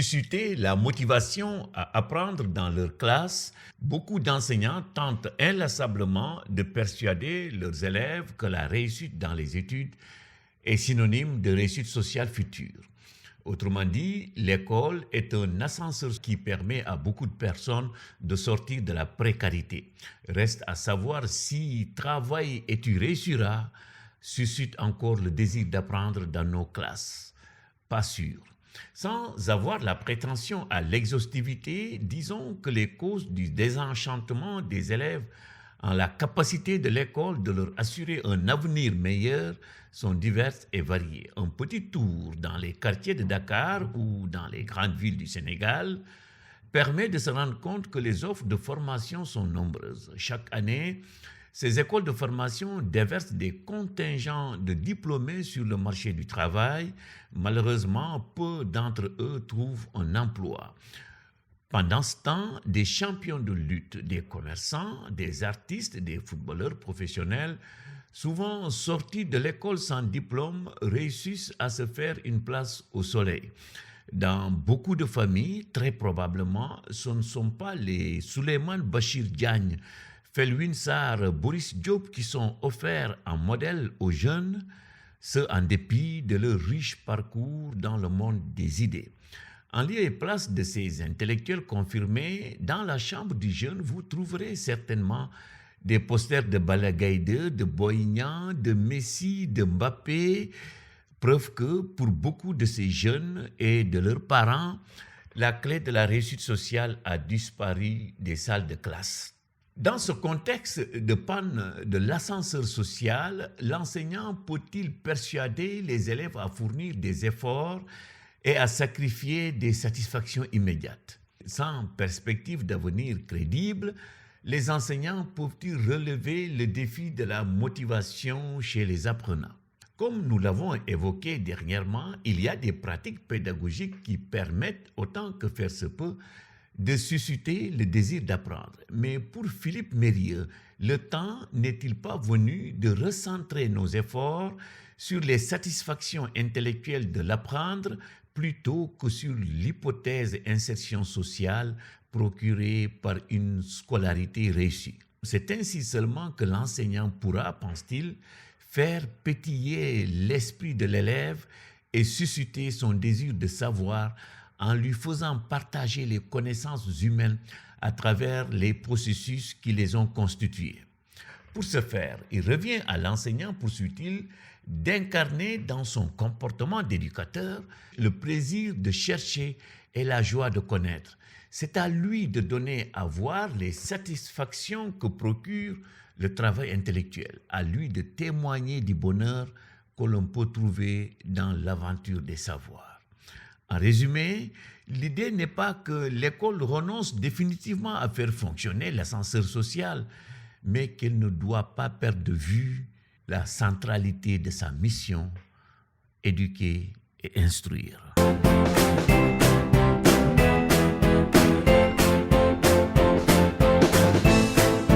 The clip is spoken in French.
susciter la motivation à apprendre dans leur classe, beaucoup d'enseignants tentent inlassablement de persuader leurs élèves que la réussite dans les études est synonyme de réussite sociale future. Autrement dit, l'école est un ascenseur qui permet à beaucoup de personnes de sortir de la précarité. Reste à savoir si travail et tu réussiras suscite encore le désir d'apprendre dans nos classes. Pas sûr. Sans avoir la prétention à l'exhaustivité, disons que les causes du désenchantement des élèves en la capacité de l'école de leur assurer un avenir meilleur sont diverses et variées. Un petit tour dans les quartiers de Dakar ou dans les grandes villes du Sénégal permet de se rendre compte que les offres de formation sont nombreuses. Chaque année, ces écoles de formation déversent des contingents de diplômés sur le marché du travail. Malheureusement, peu d'entre eux trouvent un emploi. Pendant ce temps, des champions de lutte, des commerçants, des artistes, des footballeurs professionnels, souvent sortis de l'école sans diplôme, réussissent à se faire une place au soleil. Dans beaucoup de familles, très probablement, ce ne sont pas les Souleymane Bachir Diagne, Felwine Sarr, Boris Diop qui sont offerts en modèle aux jeunes, ce en dépit de leur riche parcours dans le monde des idées. En lieu et place de ces intellectuels confirmés, dans la chambre du jeune, vous trouverez certainement des posters de Balla Gaye 2, de Boignan, de Messi, de Mbappé. Preuve que pour beaucoup de ces jeunes et de leurs parents, la clé de la réussite sociale a disparu des salles de classe. Dans ce contexte de panne de l'ascenseur social, l'enseignant peut-il persuader les élèves à fournir des efforts et à sacrifier des satisfactions immédiates? Sans perspective d'avenir crédible, les enseignants peuvent-ils relever le défi de la motivation chez les apprenants? Comme nous l'avons évoqué dernièrement, il y a des pratiques pédagogiques qui permettent, autant que faire se peut, de susciter le désir d'apprendre. Mais pour Philippe Mérieux, le temps n'est-il pas venu de recentrer nos efforts sur les satisfactions intellectuelles de l'apprendre plutôt que sur l'hypothèse insertion sociale procurée par une scolarité réussie? C'est ainsi seulement que l'enseignant pourra, pense-t-il, faire pétiller l'esprit de l'élève et susciter son désir de savoir en lui faisant partager les connaissances humaines à travers les processus qui les ont constituées. Pour ce faire, il revient à l'enseignant, poursuit-il, d'incarner dans son comportement d'éducateur le plaisir de chercher et la joie de connaître. C'est à lui de donner à voir les satisfactions que procure le travail intellectuel, à lui de témoigner du bonheur que l'on peut trouver dans l'aventure des savoirs. En résumé, l'idée n'est pas que l'école renonce définitivement à faire fonctionner l'ascenseur social, mais qu'elle ne doit pas perdre de vue la centralité de sa mission, éduquer et instruire.